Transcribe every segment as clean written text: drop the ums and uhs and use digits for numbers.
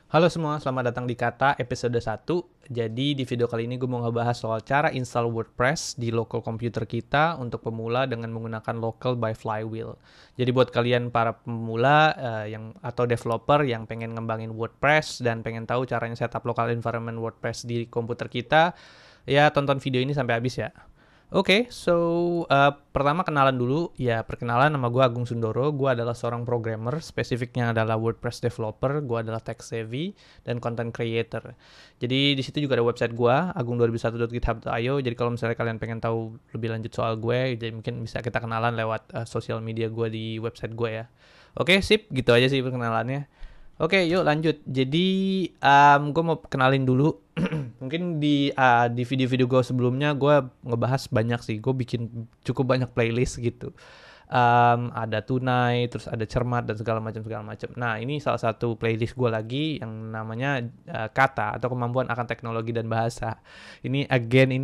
Halo semua, selamat datang di Kata episode 1. Jadi di video kali ini gue mau ngebahas soal cara install WordPress di local komputer kita untuk pemula dengan menggunakan local by Flywheel. Jadi buat kalian para pemula atau developer yang pengen ngembangin WordPress dan pengen tahu caranya setup local environment WordPress di komputer kita, ya tonton video ini sampai habis ya. Oke, pertama kenalan dulu. Ya, perkenalan, nama gue Agung Sundoro. Gue adalah seorang programmer, spesifiknya adalah WordPress developer. Gue adalah tech savvy dan content creator. Jadi di situ juga ada website gue, agung2001.github.io. Jadi kalau misalnya kalian pengen tahu lebih lanjut soal gue, jadi mungkin bisa kita kenalan lewat sosial media gue di website gue ya. Oke, sip, gitu aja sih perkenalannya. Oke, yuk lanjut. Jadi gue mau kenalin dulu. Mungkin di video-video gue sebelumnya gue ngebahas banyak sih. Gue bikin cukup banyak playlist gitu. Ada tunai, terus ada cermat dan segala macam segala macam. Nah, ini salah satu playlist gue lagi yang namanya kata atau kemampuan akan teknologi dan bahasa. Ini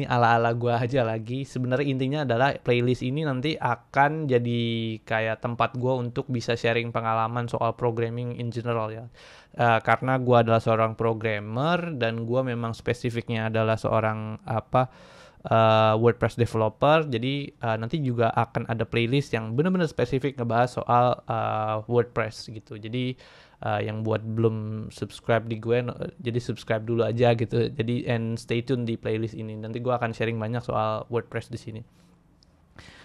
ala-ala gue aja lagi. Sebenarnya intinya adalah playlist ini nanti akan jadi kayak tempat gue untuk bisa sharing pengalaman soal programming in general ya. Karena gue adalah seorang programmer dan gue memang spesifiknya adalah seorang WordPress developer. Jadi nanti juga akan ada playlist yang benar-benar spesifik ngebahas soal WordPress gitu. Jadi yang buat belum subscribe di gue, jadi subscribe dulu aja gitu. Jadi and stay tune di playlist ini. Nanti gue akan sharing banyak soal WordPress di sini.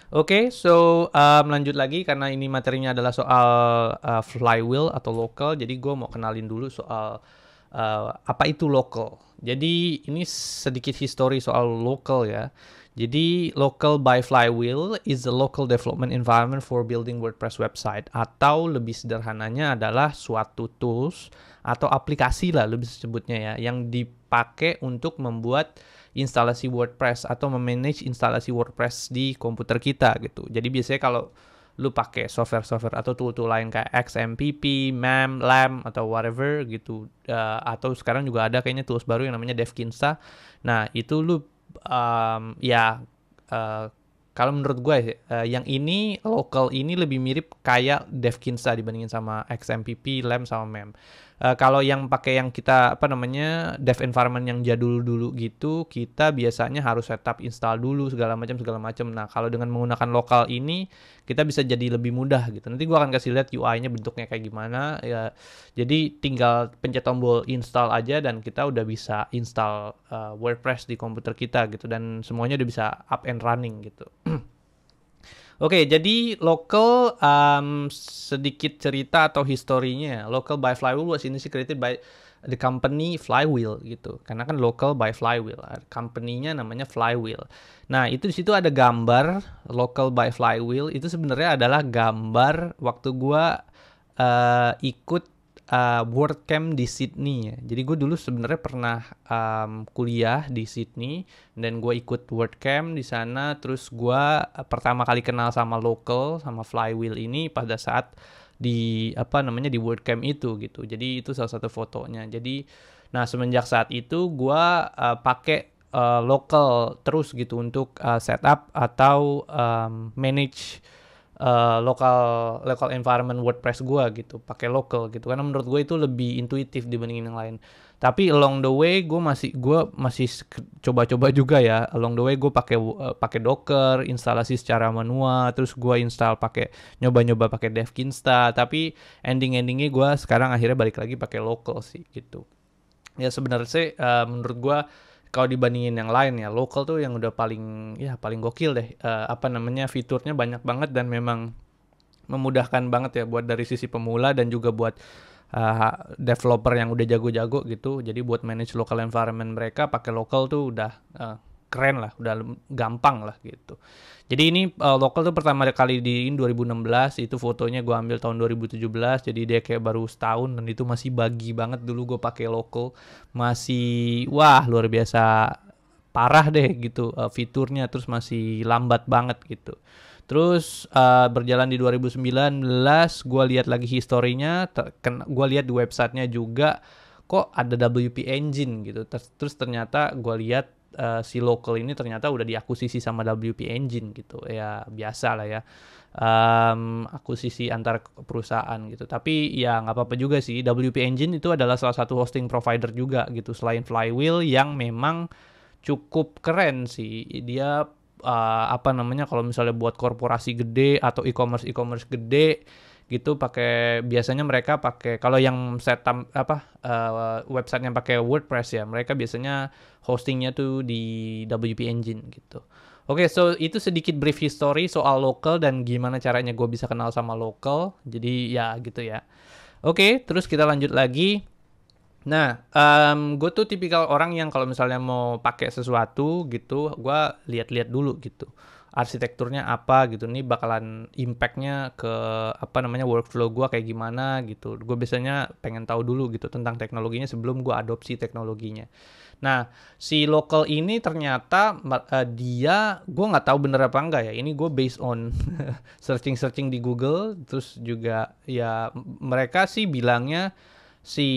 Oke, lanjut lagi karena ini materinya adalah soal flywheel atau local. Jadi gue mau kenalin dulu soal apa itu local. Jadi ini sedikit history soal local ya. Jadi local by Flywheel is a local development environment for building WordPress website, atau lebih sederhananya adalah suatu tools atau aplikasi lah lebih sebutnya ya, yang dipakai untuk membuat instalasi WordPress atau memanage instalasi WordPress di komputer kita gitu. Jadi biasanya kalau lu pakai software atau tool lain kayak XMPP, MEM, LAMP atau whatever gitu, atau sekarang juga ada kayaknya tools baru yang namanya DevKinsta. Nah itu lu uh, kalau menurut gue yang ini local ini lebih mirip kayak DevKinsta dibandingin sama XMPP, LAMP sama MEM. Kalau yang pakai yang kita dev environment yang jadul dulu gitu, kita biasanya harus setup install dulu segala macam. Nah, kalau dengan menggunakan lokal ini kita bisa jadi lebih mudah gitu. Nanti gua akan kasih lihat UI-nya bentuknya kayak gimana ya. Jadi tinggal pencet tombol install aja dan kita udah bisa install WordPress di komputer kita gitu, dan semuanya udah bisa up and running gitu. Oke, jadi local, sedikit cerita atau historinya. Local by Flywheel was initially created by the company Flywheel gitu. Karena kan local by Flywheel, company-nya namanya Flywheel. Nah, itu di situ ada gambar local by Flywheel. Itu sebenarnya adalah gambar waktu gua ikut WordCamp di Sydney ya. Jadi gue dulu sebenarnya pernah kuliah di Sydney dan gue ikut WordCamp di sana. Terus gue pertama kali kenal sama local, sama Flywheel ini pada saat di di WordCamp itu gitu. Jadi itu salah satu fotonya. Jadi nah semenjak saat itu gue pakai local terus gitu untuk setup atau manage local environment WordPress gue gitu, pakai local gitu, karena menurut gue itu lebih intuitif dibandingin yang lain. Tapi along the way gue masih coba-coba juga ya. Along the way gue pakai Docker, instalasi secara manual, terus gue install pakai nyoba-nyoba pakai DevKinsta. Tapi endingnya gue sekarang akhirnya balik lagi pakai local sih gitu. Ya sebenarnya sih menurut gue kalau dibandingin yang lain ya, local tuh yang udah paling gokil deh. Fiturnya banyak banget dan memang memudahkan banget ya buat dari sisi pemula dan juga buat developer yang udah jago-jago gitu. Jadi buat manage local environment mereka pakai local tuh udah keren lah, udah gampang lah gitu. Jadi ini local tuh pertama kali di 2016, itu fotonya gue ambil tahun 2017, jadi dia kayak baru setahun dan itu masih buggy banget dulu gue pakai local. Masih wah luar biasa parah deh gitu fiturnya, terus masih lambat banget gitu. Terus berjalan di 2019, gue lihat lagi historinya, gue lihat di websitenya juga kok ada WP Engine gitu. Terus ternyata gue lihat si local ini ternyata udah diakuisisi sama WP Engine gitu. Ya biasa lah ya. Akuisisi antar perusahaan gitu. Tapi ya nggak apa-apa juga sih. WP Engine itu adalah salah satu hosting provider juga gitu. Selain Flywheel yang memang cukup keren sih. Dia apa namanya, kalau misalnya buat korporasi gede atau e-commerce gede gitu, biasanya mereka pakai, kalau yang setup website yang pakai WordPress ya, mereka biasanya hostingnya tuh di WP Engine gitu. Oke, so itu sedikit brief history soal local dan gimana caranya gue bisa kenal sama local. Jadi ya gitu ya. Oke, terus kita lanjut lagi. Nah, gue tuh tipikal orang yang kalau misalnya mau pakai sesuatu gitu, gue lihat-lihat dulu gitu. Arsitekturnya apa gitu, nih bakalan impact-nya ke apa namanya workflow gue kayak gimana gitu. Gue biasanya pengen tahu dulu gitu tentang teknologinya sebelum gue adopsi teknologinya. Nah, si local ini ternyata gue nggak tahu bener apa enggak ya. Ini gue based on searching di Google, terus juga ya mereka sih bilangnya si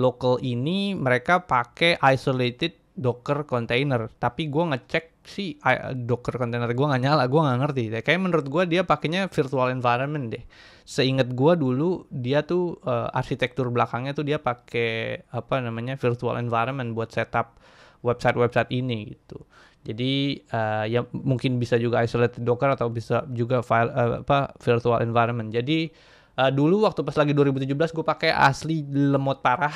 local ini mereka pakai isolated Docker container, tapi gue ngecek si Docker container gue nggak nyala, gue nggak ngerti deh. Kayak menurut gue dia pakainya virtual environment deh. Seingat gue dulu dia tuh arsitektur belakangnya tuh dia pakai apa namanya virtual environment buat setup website ini gitu. Jadi ya mungkin bisa juga isolated Docker atau bisa juga file virtual environment. Jadi dulu waktu pas lagi 2017 gue pakai asli lemot parah.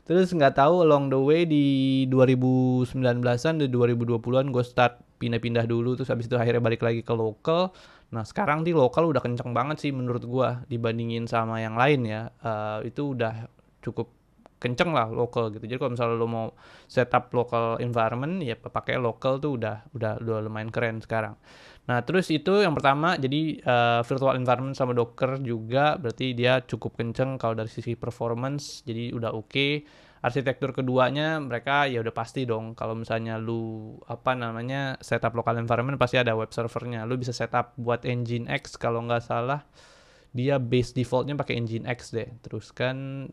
Terus nggak tahu along the way di 2019-an, di 2020-an gue start pindah-pindah dulu, terus habis itu akhirnya balik lagi ke local. Nah sekarang di local udah kenceng banget sih menurut gue dibandingin sama yang lain ya. Itu udah cukup kenceng lah local gitu. Jadi kalau misalnya lo mau setup local environment ya pakai local tuh udah lumayan keren sekarang. Nah, terus itu yang pertama, jadi virtual environment sama Docker juga berarti dia cukup kenceng kalau dari sisi performance, jadi udah oke. Arsitektur keduanya mereka ya udah pasti dong, kalau misalnya lu apa namanya setup local environment pasti ada web servernya. Lu bisa setup buat Nginx kalau nggak salah. Dia base defaultnya pakai Nginx deh. Terus kan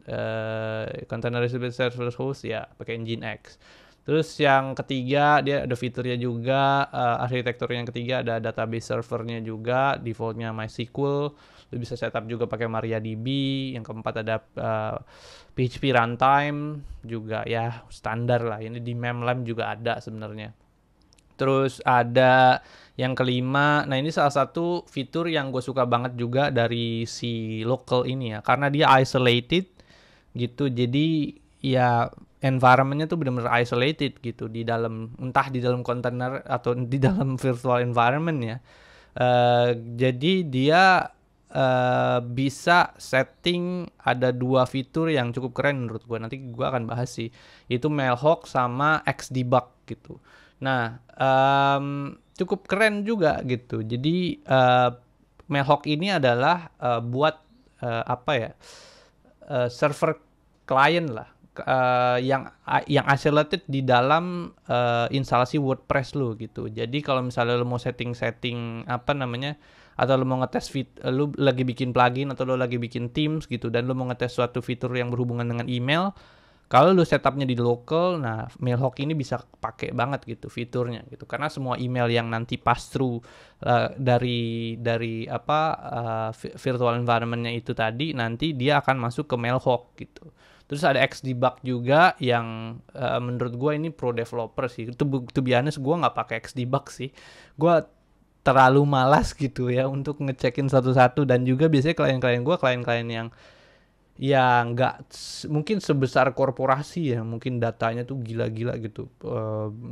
containerized server host ya pakai Nginx. Terus yang ketiga dia ada fiturnya juga, arsitektur yang ketiga ada database servernya juga, defaultnya MySQL. Lu bisa setup juga pakai MariaDB. Yang keempat ada PHP runtime juga ya standar lah. Ini di memlam juga ada sebenarnya. Terus ada yang kelima, nah ini salah satu fitur yang gue suka banget juga dari si local ini ya, karena dia isolated gitu, jadi ya environment-nya tuh benar-benar isolated gitu di dalam, entah di dalam container atau di dalam virtual environment ya. Jadi dia bisa setting, ada dua fitur yang cukup keren menurut gue, nanti gue akan bahas sih, itu Mailhawk sama Xdebug gitu. Nah, cukup keren juga gitu. Jadi Mailhawk ini adalah buat apa ya, server klien lah, yang isolated di dalam instalasi WordPress lu gitu. Jadi kalau misalnya lu mau setting apa namanya, atau lu mau ngetes lu lagi bikin plugin atau lu lagi bikin Teams gitu dan lu mau ngetes suatu fitur yang berhubungan dengan email, kalau lu setupnya di local, nah Mailhawk ini bisa pakai banget gitu fiturnya gitu, karena semua email yang nanti pass through dari virtual environment-nya itu tadi, nanti dia akan masuk ke Mailhawk gitu. Terus ada Xdebug juga yang menurut gue ini pro developer sih. To be honest, gue nggak pakai Xdebug sih. Gue terlalu malas gitu ya untuk ngecekin satu-satu, dan juga biasanya klien-klien yang ya nggak mungkin sebesar korporasi ya, mungkin datanya tuh gila-gila gitu,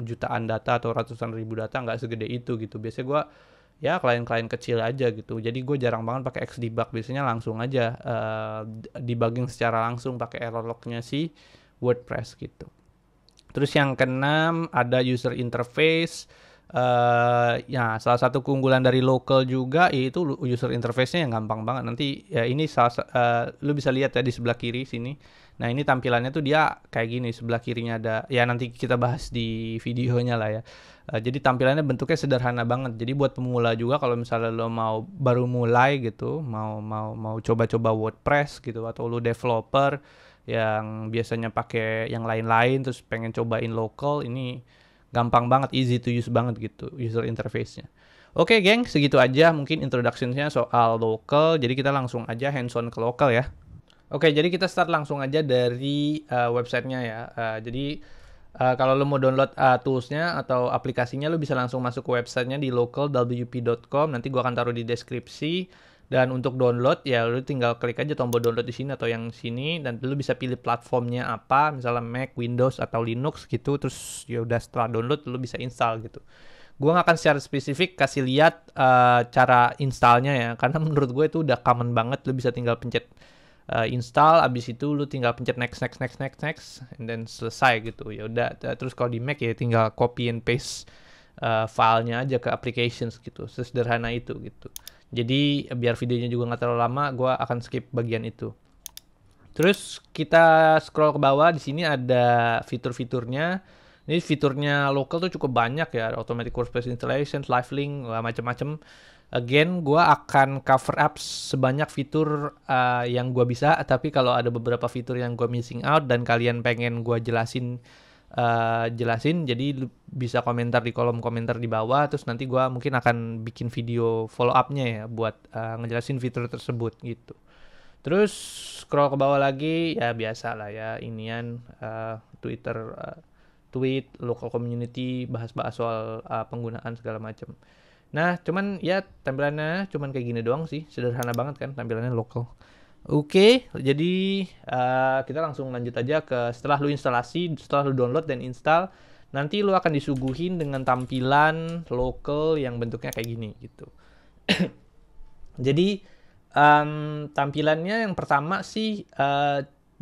jutaan data atau ratusan ribu data, nggak segede itu gitu. Biasanya gue ya klien-klien kecil aja gitu, jadi gue jarang banget pakai Xdebug, biasanya langsung aja debugging secara langsung pakai error lognya si WordPress gitu. Terus yang keenam ada user interface. Ya salah satu keunggulan dari local juga yaitu user interface-nya yang gampang banget. Nanti ya ini lu bisa lihat ya di sebelah kiri sini. Nah ini tampilannya tuh dia kayak gini, sebelah kirinya ada, ya nanti kita bahas di videonya lah ya. Jadi tampilannya bentuknya sederhana banget. Jadi buat pemula juga, kalau misalnya lo mau baru mulai gitu, mau coba-coba WordPress gitu, atau lo developer yang biasanya pakai yang lain-lain terus pengen cobain local, ini gampang banget, easy to use banget gitu user interface-nya. Oke, geng, segitu aja mungkin introduction-nya soal local. Jadi kita langsung aja hands-on ke local ya. Oke, jadi kita start langsung aja dari websitenya ya. Jadi kalau lo mau download toolsnya atau aplikasinya, lo bisa langsung masuk ke websitenya di localwp.com. Nanti gua akan taruh di deskripsi. Dan untuk download ya lo tinggal klik aja tombol download di sini atau yang sini, dan lo bisa pilih platformnya apa, misalnya Mac, Windows atau Linux gitu. Terus ya udah setelah download lo bisa install gitu. Gue nggak akan secara spesifik kasih lihat cara installnya ya, karena menurut gue itu udah common banget. Lo bisa tinggal pencet install, abis itu lu tinggal pencet next, and then selesai gitu. Ya udah. Terus kalau di Mac ya tinggal copy and paste filenya aja ke applications gitu. Sesederhana itu gitu. Jadi biar videonya juga nggak terlalu lama, gue akan skip bagian itu. Terus kita scroll ke bawah, di sini ada fitur-fiturnya. Ini fiturnya local tuh cukup banyak ya, automatic workspace installation, live link, macam-macam. Again, gue akan cover up sebanyak fitur yang gue bisa, tapi kalau ada beberapa fitur yang gue missing out dan kalian pengen gue jelasin, jadi bisa komentar di kolom komentar di bawah, terus nanti gue mungkin akan bikin video follow up-nya ya buat ngejelasin fitur tersebut gitu. Terus scroll ke bawah lagi, ya biasa lah ya, inian Twitter, tweet, local community, bahas-bahas soal penggunaan segala macam. Nah, cuman ya tampilannya cuman kayak gini doang sih, sederhana banget kan tampilannya local. Oke, jadi kita langsung lanjut aja ke setelah lu instalasi, setelah lu download dan install, nanti lu akan disuguhin dengan tampilan local yang bentuknya kayak gini gitu. Jadi tampilannya yang pertama sih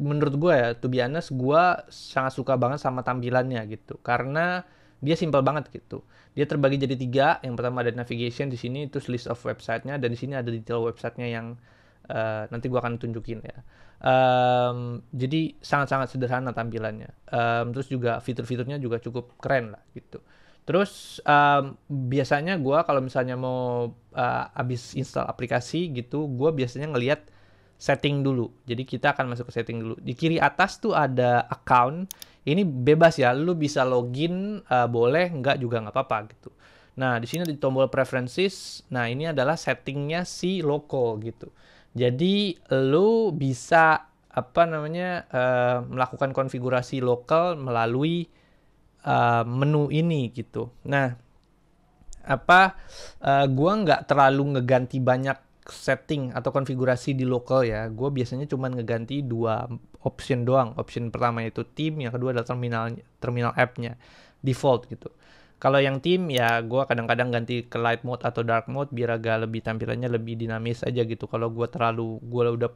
menurut gue ya, to be honest, gue sangat suka banget sama tampilannya gitu, karena dia simple banget gitu. Dia terbagi jadi 3. Yang pertama ada navigation di sini, terus list of website-nya, dan di sini ada detail website-nya yang nanti gue akan tunjukin ya. Jadi sangat-sangat sederhana tampilannya. Terus juga fitur-fiturnya juga cukup keren lah gitu. Terus biasanya gue kalau misalnya mau abis install aplikasi gitu, gue biasanya ngelihat setting dulu. Jadi kita akan masuk ke setting dulu. Di kiri atas tuh ada account. Ini bebas ya, lu bisa login, boleh, enggak juga nggak apa-apa gitu. Nah, di sini di tombol preferences, nah ini adalah settingnya si local gitu. Jadi lu bisa apa namanya melakukan konfigurasi lokal melalui menu ini gitu. Nah, gua nggak terlalu ngeganti banyak setting atau konfigurasi di local ya. Gue biasanya cuma ngeganti 2 option doang. Option pertama itu theme, yang kedua adalah terminal app-nya default gitu. Kalau yang theme ya gue kadang-kadang ganti ke light mode atau dark mode biar agak lebih tampilannya lebih dinamis aja gitu. Kalau gue udah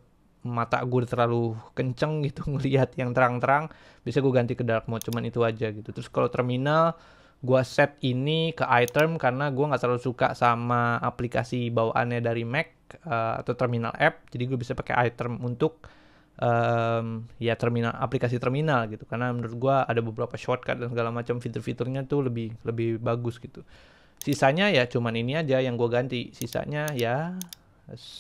mata gue terlalu kenceng gitu ngelihat yang terang-terang, bisa gue ganti ke dark mode, cuman itu aja gitu. Terus kalau terminal, gue set ini ke iTerm karena gue nggak terlalu suka sama aplikasi bawaannya dari Mac atau terminal app. Jadi gue bisa pakai iTerm untuk ya aplikasi terminal gitu. Karena menurut gue ada beberapa shortcut dan segala macam, fitur-fiturnya tuh lebih bagus gitu. Sisanya ya cuman ini aja yang gue ganti. Sisanya ya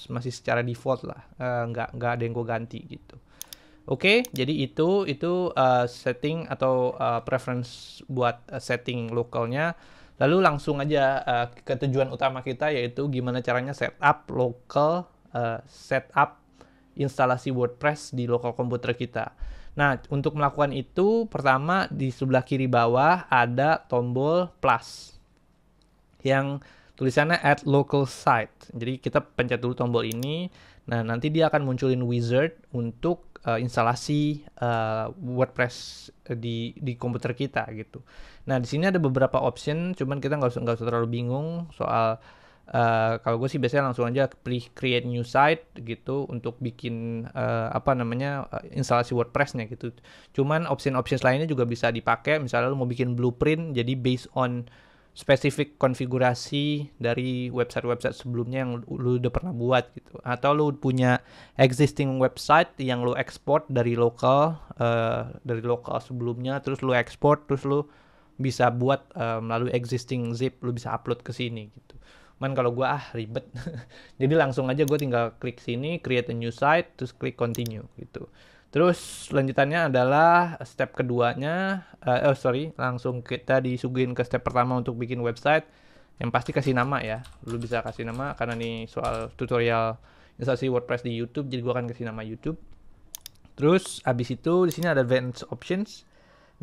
masih secara default lah. Nggak ada yang gue ganti gitu. Oke, jadi itu setting atau preference buat setting lokalnya. Lalu langsung aja ke tujuan utama kita, yaitu gimana caranya setup setup instalasi WordPress di lokal komputer kita. Nah, untuk melakukan itu, pertama di sebelah kiri bawah ada tombol plus yang tulisannya add local site. Jadi kita pencet dulu tombol ini. Nah, nanti dia akan munculin wizard untuk instalasi WordPress di komputer kita gitu. Nah, di sini ada beberapa option, cuman kita nggak usah terlalu bingung soal kalau gue sih biasanya langsung aja create new site gitu untuk bikin instalasi WordPress-nya gitu. Cuman option-option lainnya juga bisa dipakai. Misalnya lu mau bikin blueprint, jadi based on spesifik konfigurasi dari website-website sebelumnya yang lu udah pernah buat gitu, atau lu punya existing website yang lu export dari lokal sebelumnya, terus lu export, terus lu bisa buat melalui existing zip, lu bisa upload ke sini gitu. Man kalau gue ribet jadi langsung aja gue tinggal klik sini create a new site, terus klik continue gitu. Terus lanjutannya adalah step keduanya, langsung kita disuguhin ke step pertama untuk bikin website. Yang pasti kasih nama ya, lu bisa kasih nama karena nih soal tutorial instalasi WordPress di YouTube, jadi gua akan kasih nama YouTube. Terus abis itu di sini ada advanced options.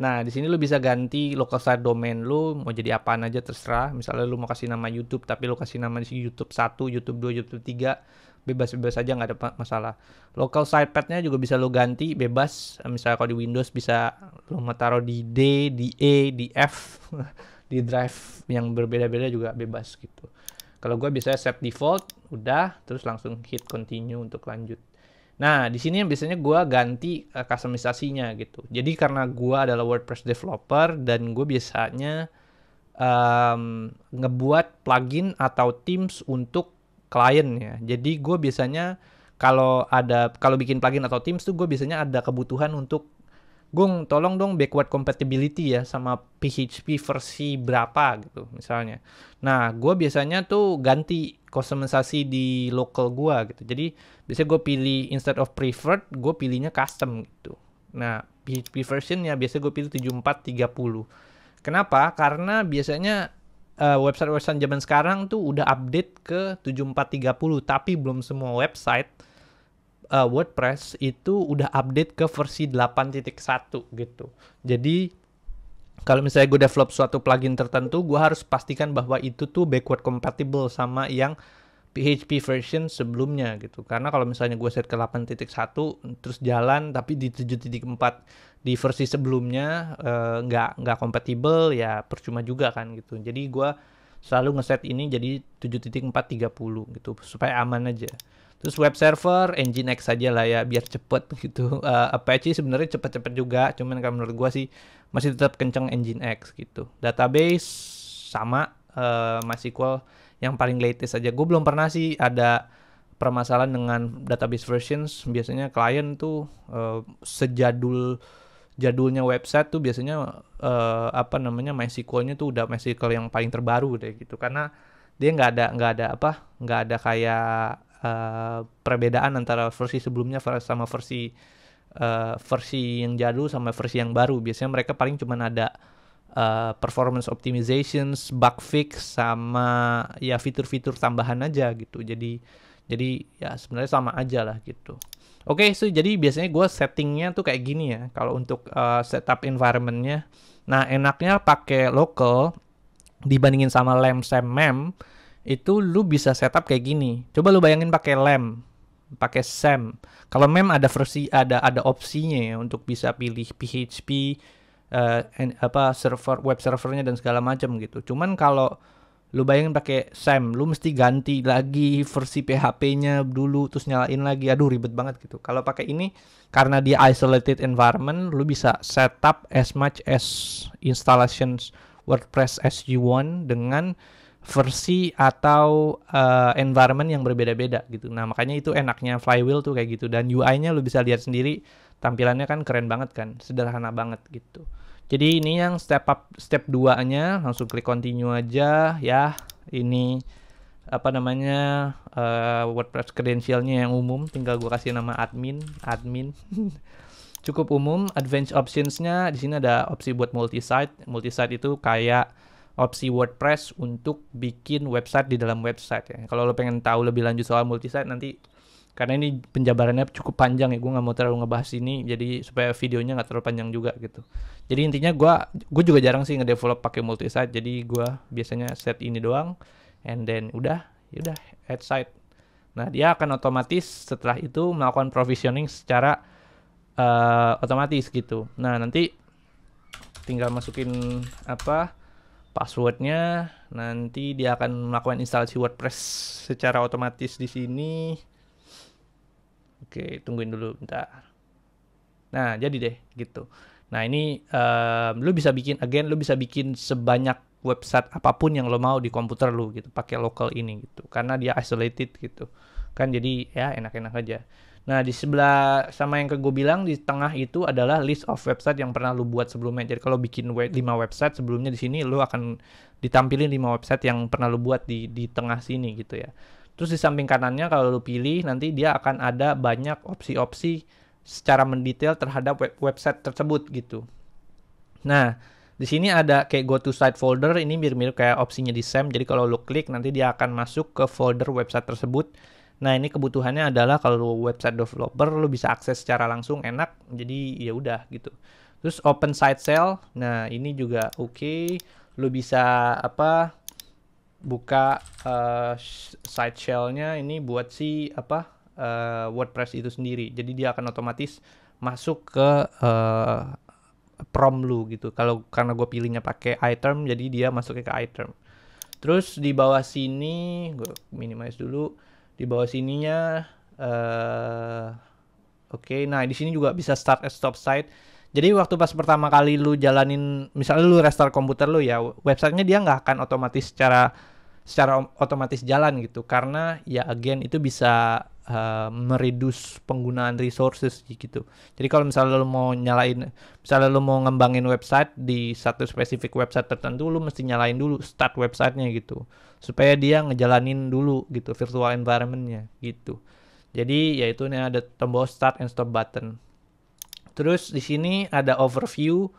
Nah, di sini lu bisa ganti local site domain lu mau jadi apaan aja terserah. Misalnya lu mau kasih nama YouTube tapi lu kasih nama di YouTube 1, YouTube 2, YouTube 3, bebas-bebas aja nggak ada masalah. Local site path-nya juga bisa lu ganti bebas. Misalnya kalau di Windows bisa lu mau taruh di D, di E, di F, di drive yang berbeda-beda juga bebas gitu. Kalau gue biasanya set default, udah, terus langsung hit continue untuk lanjut. Nah, di sini biasanya gue ganti customisasinya gitu. Jadi karena gue adalah WordPress developer dan gue biasanya ngebuat plugin atau themes untuk klien ya. Jadi gue biasanya kalau bikin plugin atau themes tuh gue biasanya ada kebutuhan untuk Gung, tolong dong backward compatibility ya sama PHP versi berapa gitu misalnya. Nah, gue biasanya tuh ganti customisasi di local gue gitu. Jadi, biasanya gue pilih instead of preferred, gue pilihnya custom gitu. Nah, PHP versionnya biasanya gue pilih 7430. Kenapa? Karena biasanya website-website zaman sekarang tuh udah update ke 7430, tapi belum semua website WordPress itu udah update ke versi 8.1 gitu. Jadi kalau misalnya gue develop suatu plugin tertentu, gue harus pastikan bahwa itu tuh backward compatible sama yang PHP version sebelumnya gitu. Karena kalau misalnya gue set ke 8.1 terus jalan tapi di 7.4 di versi sebelumnya nggak compatible, ya percuma juga kan gitu. Jadi gue selalu ngeset ini jadi 7.430 gitu supaya aman aja. Terus web server, Nginx saja lah ya, biar cepet gitu. Apache sebenarnya cepet-cepet juga, cuman kalau menurut gua sih masih tetap kenceng Nginx gitu. Database sama MySQL yang paling latest aja. Gue belum pernah sih ada permasalahan dengan database versions. Biasanya klien tuh jadulnya website tuh biasanya MySQL-nya tuh udah MySQL yang paling terbaru deh gitu. Karena dia nggak ada kayak perbedaan antara versi sebelumnya sama versi yang jadul sama versi yang baru. Biasanya mereka paling cuma ada performance optimizations, bug fix, sama ya fitur-fitur tambahan aja gitu. Jadi ya sebenarnya sama aja lah gitu. Oke, so jadi biasanya gue settingnya tuh kayak gini ya. Kalau untuk setup environmentnya, nah enaknya pakai local dibandingin sama lem sem mem. Itu lu bisa setup kayak gini. Coba lu bayangin pakai lem, pakai sem. Kalau mem ada ada opsinya ya untuk bisa pilih PHP web servernya dan segala macam gitu. Cuman kalau lu bayangin pakai sem, lu mesti ganti lagi versi PHP-nya dulu terus nyalain lagi. Aduh ribet banget gitu. Kalau pakai ini karena dia isolated environment, lu bisa setup as much as installations WordPress as you want dengan versi atau environment yang berbeda-beda gitu. Nah, makanya itu enaknya Flywheel tuh kayak gitu. Dan UI-nya lu bisa lihat sendiri, tampilannya kan keren banget kan, sederhana banget gitu. Jadi ini yang step 2-nya, langsung klik continue aja ya. Ini WordPress credentialnya yang umum, tinggal gue kasih nama admin. Cukup umum. Advanced options-nya di sini ada opsi buat multi-site. Multi-site itu kayak opsi WordPress untuk bikin website di dalam website ya. Kalau lo pengen tahu lebih lanjut soal multi-site nanti, karena ini penjabarannya cukup panjang ya, gue nggak mau terlalu ngebahas ini, jadi supaya videonya nggak terlalu panjang juga gitu. Jadi intinya gue juga jarang sih ngedevelop pakai multi-site, jadi gue biasanya set ini doang, and then udah add site. Nah dia akan otomatis setelah itu melakukan provisioning secara otomatis gitu. Nah nanti tinggal masukin passwordnya, nanti dia akan melakukan instalasi WordPress secara otomatis di sini. Oke, tungguin dulu bentar. Nah, jadi deh gitu. Nah, ini lu bisa bikin sebanyak website apapun yang lo mau di komputer lu gitu, pakai local ini gitu. Karena dia isolated gitu. Kan jadi ya enak-enak aja. Nah, di sebelah sama yang gue bilang di tengah itu adalah list of website yang pernah lu buat sebelumnya. Jadi kalau bikin 5 website sebelumnya di sini lu akan ditampilin 5 website yang pernah lu buat di tengah sini gitu ya. Terus di samping kanannya kalau lu pilih nanti dia akan ada banyak opsi-opsi secara mendetail terhadap website tersebut gitu. Nah, di sini ada kayak go to site folder, ini mirip-mirip kayak opsinya di SAM. Jadi kalau lu klik nanti dia akan masuk ke folder website tersebut. Nah, ini kebutuhannya adalah kalau lu website developer lu bisa akses secara langsung enak. Jadi ya udah gitu. Terus open site shell. Nah, ini juga oke. Lu bisa buka site shell-nya ini buat si WordPress itu sendiri. Jadi dia akan otomatis masuk ke prom lu gitu. Karena gue pilihnya pakai item, jadi dia masuknya ke item. Terus di bawah sini gue minimize dulu. Di bawah sininya oke. Nah, di sini juga bisa start and stop site. Jadi waktu pas pertama kali lu jalanin, misalnya lu restart komputer lu ya, websitenya dia nggak akan otomatis secara otomatis jalan gitu, karena ya again itu bisa mereduce penggunaan resources gitu. Jadi kalau misalnya lu mau ngembangin website di satu spesifik website tertentu, lu mesti nyalain dulu start websitenya gitu, supaya dia ngejalanin dulu gitu virtual environmentnya gitu. Jadi yaitu ini ada tombol start and stop button. Terus di sini ada overview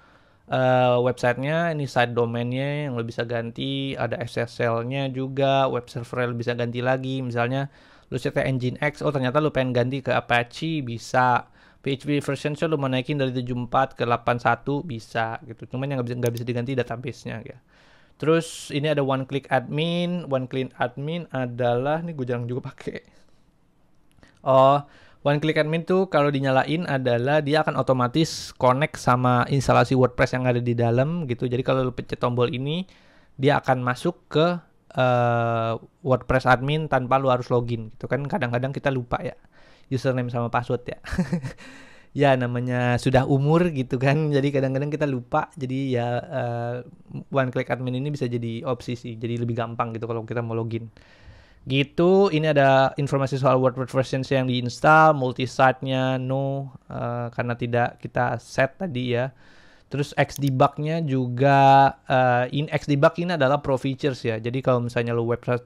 websitenya, ini site domainnya yang lo bisa ganti, ada SSL-nya juga, web server lo bisa ganti lagi. Misalnya lo setnya Nginx, oh ternyata lo pengen ganti ke Apache, bisa. PHP version lo mau naikin dari 74 ke 81 bisa gitu. Cuman yang nggak bisa diganti database-nya ya. Terus ini ada one click admin. One click admin adalah, ini gue jarang juga pakai. One click admin tuh kalau dinyalain adalah dia akan otomatis connect sama instalasi WordPress yang ada di dalam gitu. Jadi kalau lu pencet tombol ini, dia akan masuk ke WordPress admin tanpa lu harus login gitu kan. Kadang-kadang kita lupa ya username sama password ya. Ya namanya sudah umur gitu kan. Jadi kadang-kadang kita lupa. Jadi ya one click admin ini bisa jadi opsi sih. Jadi lebih gampang gitu kalau kita mau login. Gitu, ini ada informasi soal WordPress versions yang diinstal, multi-site-nya no, karena tidak kita set tadi ya. Terus Xdebug-nya juga, Xdebug ini adalah pro features ya. Jadi kalau misalnya lu WordPress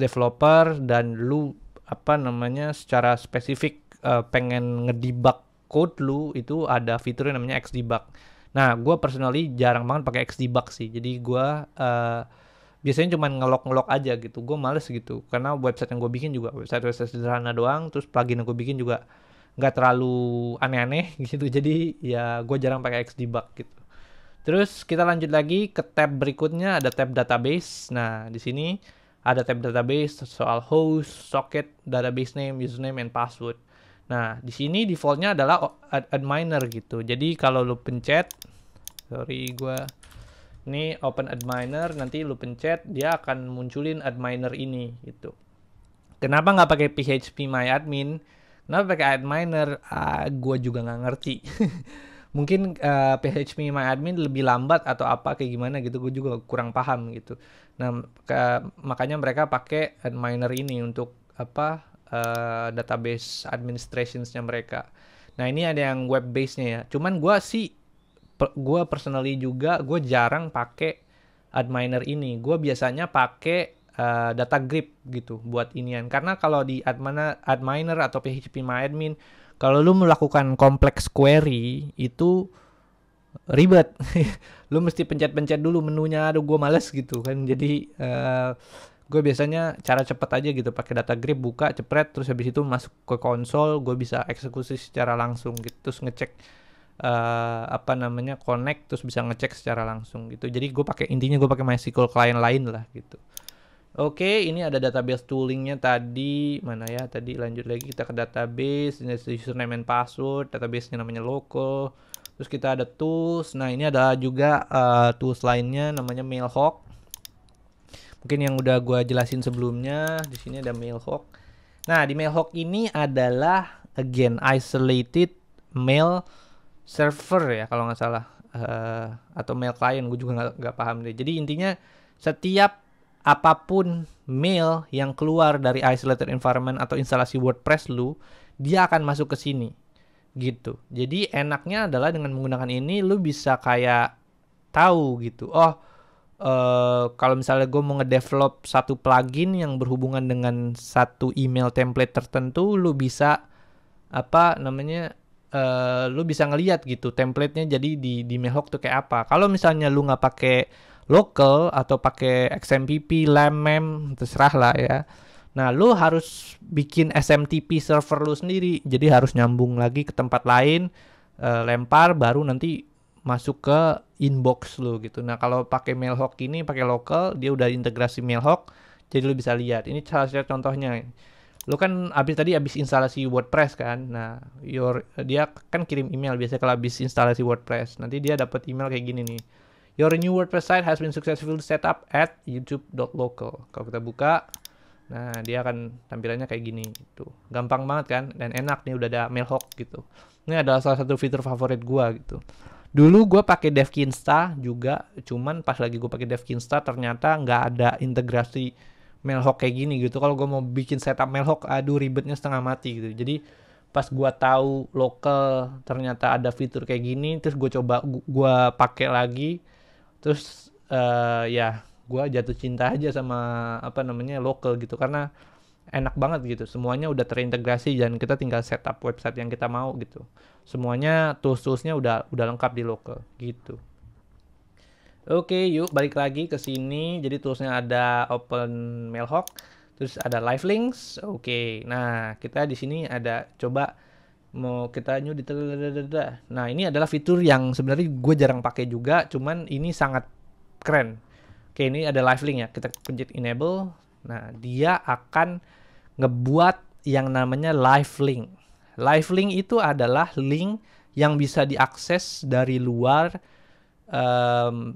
developer dan lu secara spesifik pengen ngedebug code lu, itu ada fitur yang namanya Xdebug. Nah, gue personally jarang banget pakai Xdebug sih. Jadi gue biasanya cuma ngelok aja gitu. Gue males gitu. Karena website yang gue bikin juga website sederhana doang. Terus plugin yang gue bikin juga nggak terlalu aneh-aneh gitu. Jadi ya gue jarang pakai Xdebug gitu. Terus kita lanjut lagi ke tab berikutnya. Ada tab database. Nah di sini ada tab database soal host, socket, database name, username, and password. Nah di sini defaultnya adalah adminer gitu. Jadi kalau lu pencet, ini open adminer, nanti lu pencet, dia akan munculin adminer ini gitu. Kenapa nggak pakai phpMyAdmin? Kenapa pakai adminer? Gue juga nggak ngerti. Mungkin phpMyAdmin lebih lambat atau apa kayak gimana gitu, gue juga kurang paham gitu. Nah makanya mereka pakai adminer ini untuk database administrationsnya mereka. Nah ini ada yang web base-nya ya. Cuman gue personally juga gue jarang pakai adminer ini. Gue biasanya pakai data grip gitu buat inian. Karena kalau di adminer atau phpMyAdmin, kalau lu melakukan kompleks query itu ribet. Lu mesti pencet-pencet dulu menunya. Aduh gue males gitu kan. Jadi gue biasanya cara cepet aja gitu, pakai data grip, buka cepret, terus habis itu masuk ke konsol, gue bisa eksekusi secara langsung gitu, terus ngecek connect, terus bisa ngecek secara langsung gitu. Jadi intinya gue pakai MySQL client lain lah gitu. Oke, ini ada database toolingnya tadi, mana ya, tadi lanjut lagi kita ke database, ini username and password, database-nya namanya local, terus kita ada tools. Nah ini ada juga tools lainnya namanya Mailhawk, mungkin yang udah gue jelasin sebelumnya. Di sini ada Mailhawk. Nah di Mailhawk ini adalah again isolated mail server ya kalau nggak salah, atau mail client, gue juga nggak paham deh. Jadi intinya setiap apapun mail yang keluar dari isolated environment atau instalasi WordPress lu, dia akan masuk ke sini gitu. Jadi enaknya adalah dengan menggunakan ini lu bisa kayak tahu gitu, kalau misalnya gue mau ngedevelop satu plugin yang berhubungan dengan satu email template tertentu, lu bisa apa namanya, lu bisa ngelihat gitu template-nya jadi di Mailhawk tuh kayak apa. Kalau misalnya lu nggak pakai local atau pakai XMPP, LAMM, terserah lah ya. Nah, lu harus bikin SMTP server lu sendiri. Jadi harus nyambung lagi ke tempat lain, lempar baru nanti masuk ke inbox lu gitu. Nah, kalau pakai Mailhawk ini pakai local, dia udah integrasi Mailhawk, jadi lu bisa lihat. Ini salah satu contohnya. Lu kan abis instalasi WordPress kan. Nah, dia kan kirim email biasanya kalau abis instalasi WordPress. Nanti dia dapat email kayak gini nih. Your new WordPress site has been successfully set up at youtube.local. Kalau kita buka, nah dia akan tampilannya kayak gini gitu. Gampang banget kan dan enak nih, udah ada Mailhawk gitu. Ini adalah salah satu fitur favorit gua gitu. Dulu gue pakai DevKinsta juga, cuman pas lagi gue pakai DevKinsta ternyata nggak ada integrasi Mailhawk kayak gini gitu. Kalau gue mau bikin setup Mailhawk, aduh ribetnya setengah mati gitu. Jadi pas gue tahu local ternyata ada fitur kayak gini, terus gue coba gue pakai lagi, terus ya gue jatuh cinta aja sama apa namanya local gitu, karena enak banget gitu, semuanya udah terintegrasi dan kita tinggal setup website yang kita mau gitu. Semuanya toolsnya udah lengkap di local gitu. Oke, yuk balik lagi ke sini. Jadi toolsnya ada Open Mailhawk, terus ada Live Links. Oke, nah kita di sini ada coba mau kita new detail. Nah ini adalah fitur yang sebenarnya gue jarang pakai juga, cuman ini sangat keren. Oke, ini ada Live Link ya. Kita pencet enable. Nah dia akan ngebuat yang namanya Live Link. Live Link itu adalah link yang bisa diakses dari luar,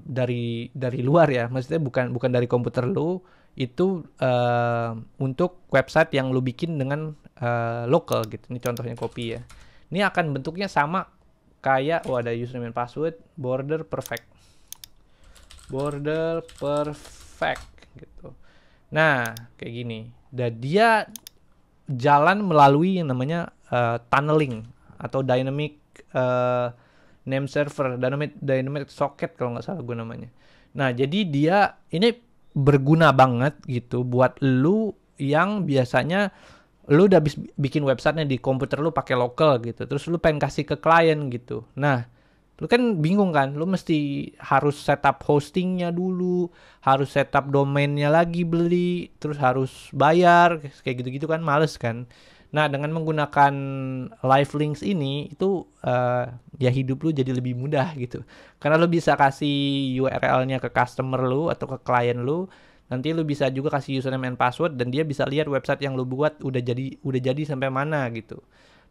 dari luar ya, maksudnya bukan dari komputer lu, itu untuk website yang lu bikin dengan local gitu. Ini contohnya copy ya. Ini akan bentuknya sama kayak ada username and password, border perfect gitu. Nah kayak gini, dan dia jalan melalui yang namanya tunneling atau dynamic name server, dynamic socket kalau nggak salah gue namanya. Nah jadi dia ini berguna banget gitu buat lu yang biasanya lu udah bikin websitenya di komputer lu pakai local gitu, terus lu pengen kasih ke klien gitu. Nah lu kan bingung kan, lu mesti harus setup hostingnya dulu, harus setup domainnya lagi beli, terus harus bayar kayak gitu-gitu kan, males kan. Nah dengan menggunakan Live Links ini itu ya hidup lu jadi lebih mudah gitu, karena lu bisa kasih URL-nya ke customer lu atau ke klien lu. Nanti lu bisa juga kasih username and password dan dia bisa lihat website yang lu buat udah jadi sampai mana gitu.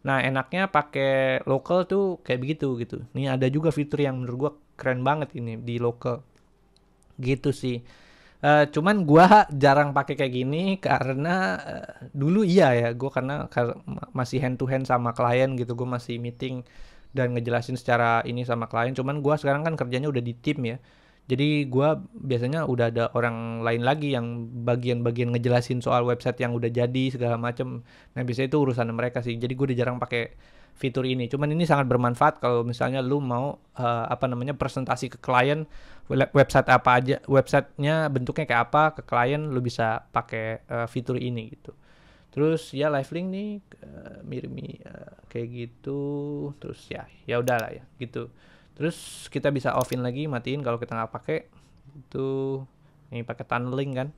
Nah enaknya pakai local tuh kayak begitu gitu. Nih ada juga fitur yang menurut gua keren banget ini di local gitu sih. Cuman gua jarang pakai kayak gini karena dulu iya ya, gua karena masih hand to hand sama klien gitu, gua masih meeting dan ngejelasin secara ini sama klien. Cuman gua sekarang kan kerjanya udah di tim ya. Jadi gua biasanya udah ada orang lain lagi yang bagian-bagian ngejelasin soal website yang udah jadi segala macem. Nah biasanya itu urusan mereka sih. Jadi gue udah jarang pakai fitur ini. Cuman ini sangat bermanfaat kalau misalnya lu mau apa namanya presentasi ke klien, website apa aja, websitenya bentuknya kayak apa ke klien, lu bisa pakai fitur ini gitu. Terus ya Live Link nih mirip kayak gitu. Terus ya udahlah ya gitu. Terus kita bisa offin lagi, matiin kalau kita nggak pakai. Itu ini pakai tunneling kan.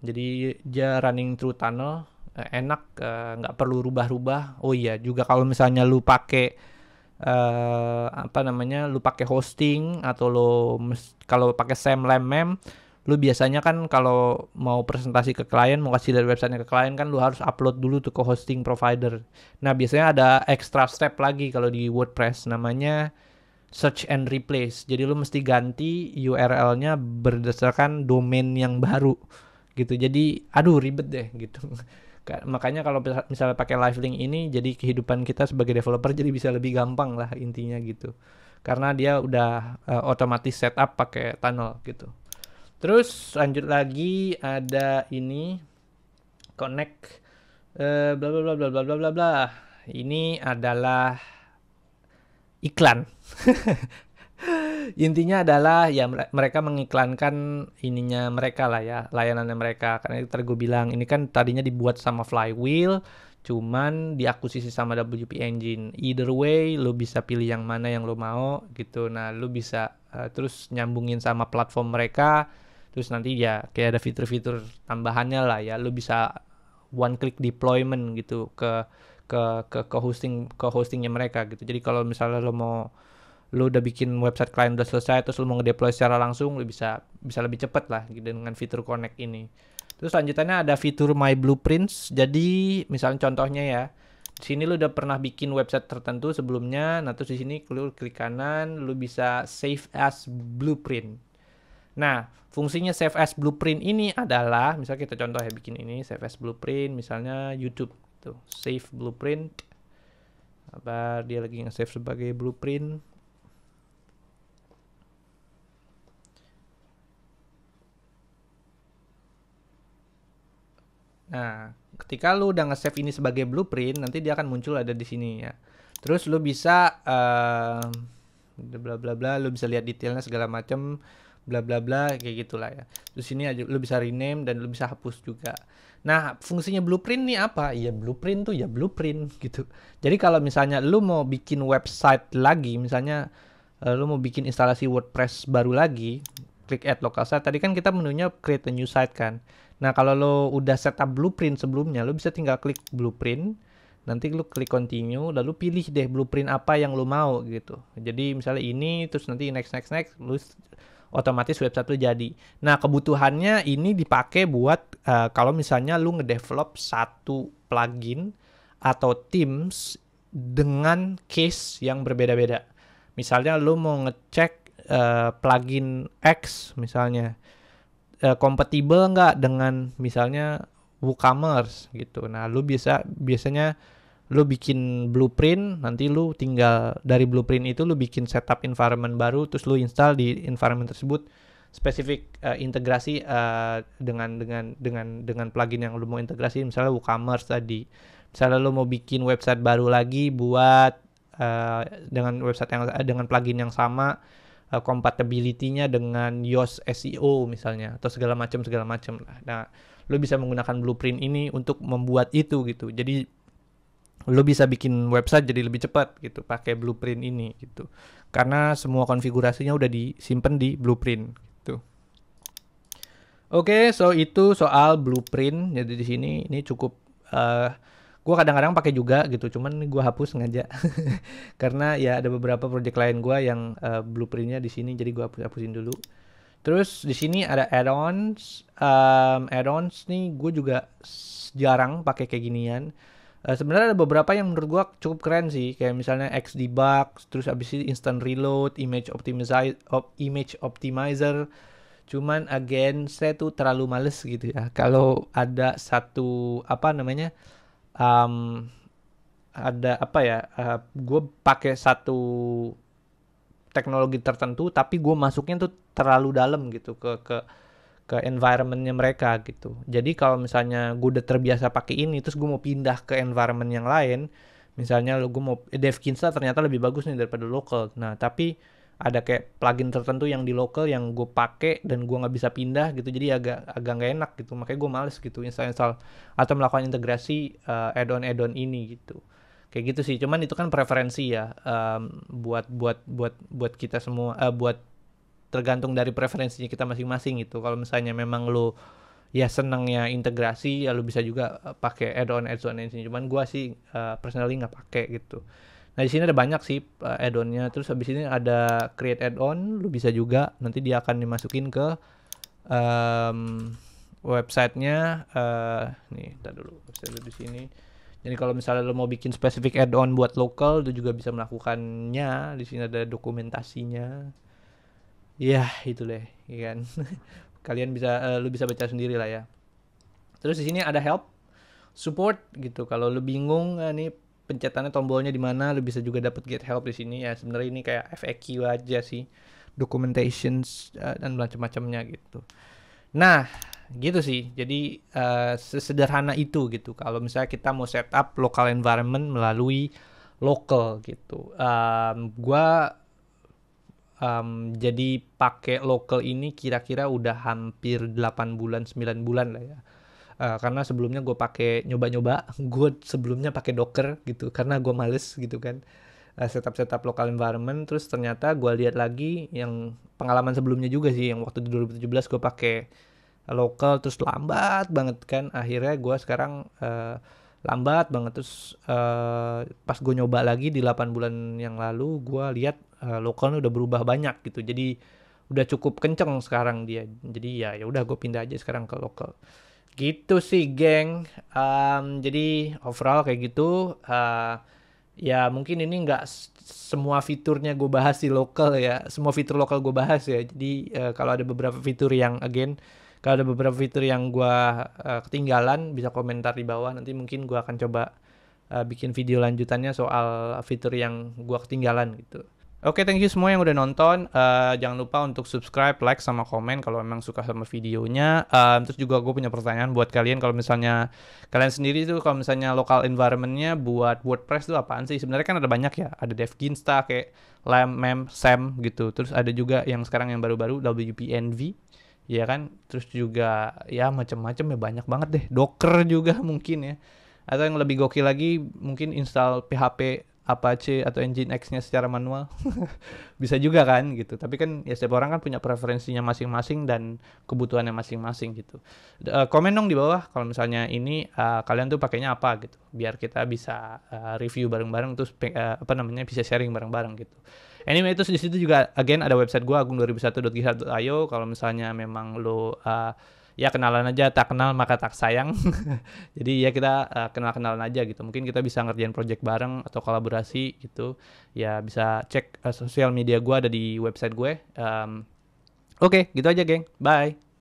Jadi dia running through tunnel, enak, nggak perlu rubah-rubah. Oh iya, juga kalau misalnya lu pakai apa namanya, lu pakai hosting atau kalau pakai SEM lu biasanya kan kalau mau presentasi ke klien, mau kasih dari websitenya ke klien kan lu harus upload dulu tuh ke hosting provider. Nah biasanya ada extra step lagi kalau di WordPress, namanya search and replace. Jadi lu mesti ganti URL-nya berdasarkan domain yang baru gitu. Jadi aduh ribet deh gitu. Makanya kalau misalnya pakai Live Link ini, jadi kehidupan kita sebagai developer jadi bisa lebih gampang lah intinya gitu. Karena dia udah otomatis setup pakai tunnel gitu. Terus lanjut lagi ada ini connect bla bla bla bla bla bla bla bla. Ini adalah iklan. Intinya adalah ya mereka mengiklankan ininya mereka lah ya, layanannya mereka. Karena tadi gue bilang ini kan tadinya dibuat sama Flywheel, cuman diakuisisi sama WP Engine. Either way, lu bisa pilih yang mana yang lu mau gitu. Nah, lu bisa terus nyambungin sama platform mereka. Terus nanti ya kayak ada fitur-fitur tambahannya lah ya. Lu bisa one click deployment gitu ke hostingnya mereka gitu. Jadi kalau misalnya lu udah bikin website klien udah selesai terus lu mau ngedeploy secara langsung, lu bisa lebih cepat lah gitu dengan fitur Connect ini. Terus lanjutannya ada fitur My Blueprints. Jadi misalnya contohnya ya, di sini lu udah pernah bikin website tertentu sebelumnya. Nah, terus di sini lu klik kanan, lu bisa save as blueprint. Nah, fungsinya save as blueprint ini adalah, misalnya kita contoh ya bikin ini save as blueprint, misalnya YouTube tuh, save blueprint. Apa dia lagi nge-save sebagai blueprint? Nah, ketika lu udah nge-save ini sebagai blueprint, nanti dia akan muncul ada di sini ya. Terus lu bisa bla bla bla, lu bisa lihat detailnya segala macam, bla bla bla kayak gitulah ya. Terus ini aja lu bisa rename dan lu bisa hapus juga. Nah, fungsinya blueprint nih apa? Ya blueprint tuh ya blueprint gitu. Jadi kalau misalnya lu mau bikin website lagi, misalnya lu mau bikin instalasi WordPress baru lagi, klik add local site. Tadi kan kita menunya create a new site kan. Nah, kalau lo udah setup blueprint sebelumnya, lo bisa tinggal klik blueprint, nanti lo klik continue, lalu pilih deh blueprint apa yang lo mau gitu. Jadi misalnya ini, terus nanti next, lo otomatis website lo jadi. Nah, kebutuhannya ini dipakai buat kalau misalnya lo ngedevelop satu plugin atau themes dengan case yang berbeda-beda. Misalnya lo mau ngecek plugin X misalnya, kompatibel nggak dengan misalnya WooCommerce gitu. Nah, lu biasanya lu bikin blueprint, nanti lu tinggal dari blueprint itu lu bikin setup environment baru, terus lu install di environment tersebut spesifik integrasi dengan plugin yang lu mau integrasi, misalnya WooCommerce tadi. Misalnya lu mau bikin website baru lagi buat dengan website yang dengan plugin yang sama, compatibility-nya dengan Yoast SEO misalnya atau segala macam lah. Nah, lo bisa menggunakan blueprint ini untuk membuat itu gitu. Jadi lo bisa bikin website jadi lebih cepat gitu pakai blueprint ini gitu. Karena semua konfigurasinya udah disimpan di blueprint gitu. Oke, so itu soal blueprint. Jadi di sini ini cukup gue kadang-kadang pakai juga gitu, cuman gue hapus sengaja karena ya ada beberapa project lain gue yang blueprintnya di sini, jadi gue hapusin dulu. Terus di sini ada add-ons. Add-ons nih gue juga jarang pakai kayak ginian. Sebenarnya ada beberapa yang menurut gue cukup keren sih, kayak misalnya Xdebug, terus abis itu instant reload, image optimizer. Cuman again saya tuh terlalu males gitu ya. Kalau ada satu apa namanya, ada apa ya, gue pakai satu teknologi tertentu tapi gue masuknya tuh terlalu dalam gitu ke environmentnya mereka gitu. Jadi kalau misalnya gue udah terbiasa pakai ini terus gue mau pindah ke environment yang lain, misalnya gue mau DevKinsta ternyata lebih bagus nih daripada local. Nah, tapi ada kayak plugin tertentu yang di local yang gue pakai dan gue nggak bisa pindah gitu, jadi agak nggak enak gitu, makanya gue males gitu install atau melakukan integrasi add-on ini gitu, kayak gitu sih. Cuman itu kan preferensi ya, buat kita semua, buat tergantung dari preferensinya kita masing-masing gitu. Kalau misalnya memang lo ya senangnya integrasi ya lo bisa juga pakai add-on ini, cuman gue sih personally nggak pakai gitu. Nah, di sini ada banyak sih add-onnya. Terus habis ini ada create add-on, lu bisa juga nanti dia akan dimasukin ke websitenya. Nih, kita dulu website di sini. Jadi kalau misalnya lu mau bikin spesifik add-on buat local, lu juga bisa melakukannya. Di sini ada dokumentasinya. Ya, itu deh, ya kan. Kalian bisa lu bisa baca sendiri lah ya. Terus di sini ada help, support gitu. Kalau lu bingung nih pencetannya tombolnya di mana, lu bisa juga dapat get help di sini ya. Sebenarnya ini kayak FAQ aja sih, documentations dan macam-macamnya gitu. Nah, gitu sih. Jadi sesederhana itu gitu. Kalau misalnya kita mau setup local environment melalui local gitu. Gua jadi pakai local ini kira-kira udah hampir 8 bulan 9 bulan lah ya. Karena sebelumnya gue pakai nyoba-nyoba, gue sebelumnya pakai Docker gitu karena gue males gitu kan, setup local environment. Terus ternyata gue lihat lagi yang pengalaman sebelumnya juga sih, yang waktu di 2017 gue pakai local terus lambat banget kan. Akhirnya gue sekarang lambat banget. Terus pas gue nyoba lagi di 8 bulan yang lalu, gue lihat lokalnya udah berubah banyak gitu. Jadi udah cukup kenceng sekarang dia. Jadi ya udah gue pindah aja sekarang ke local. Gitu sih, geng. Jadi overall kayak gitu. Ya mungkin ini nggak semua fiturnya gue bahas di lokal ya. Semua fitur lokal gue bahas ya. Jadi kalau ada beberapa fitur yang kalau ada beberapa fitur yang gue ketinggalan, bisa komentar di bawah. Nanti mungkin gue akan coba bikin video lanjutannya soal fitur yang gue ketinggalan gitu. Oke, thank you semua yang udah nonton. Jangan lupa untuk subscribe, like, sama komen kalau memang suka sama videonya. Terus juga gue punya pertanyaan buat kalian. Kalau misalnya kalian sendiri tuh, kalau misalnya local environment-nya buat WordPress tuh apaan sih? Sebenarnya kan ada banyak ya. Ada DevGinsta, kayak LAMP, MEMP, SAM gitu. Terus ada juga yang sekarang yang baru-baru, WPNV. Ya kan? Terus juga ya macam-macam ya, banyak banget deh. Docker juga mungkin ya. Atau yang lebih gokil lagi, mungkin install PHP Apache atau Nginx-nya secara manual. Bisa juga kan gitu. Tapi kan ya setiap orang kan punya preferensinya masing-masing dan kebutuhannya masing-masing gitu. Komen dong di bawah kalau misalnya ini kalian tuh pakainya apa gitu. Biar kita bisa review bareng-bareng, terus bisa sharing bareng-bareng gitu. Anyway, terus di situ juga again ada website gua agung2001.github.io. Kalau misalnya memang lo ya kenalan aja, tak kenal maka tak sayang. Jadi ya kita kenal-kenalan aja gitu. Mungkin kita bisa ngerjain project bareng atau kolaborasi gitu. Ya bisa cek sosial media gue ada di website gue. Oke, gitu aja geng. Bye.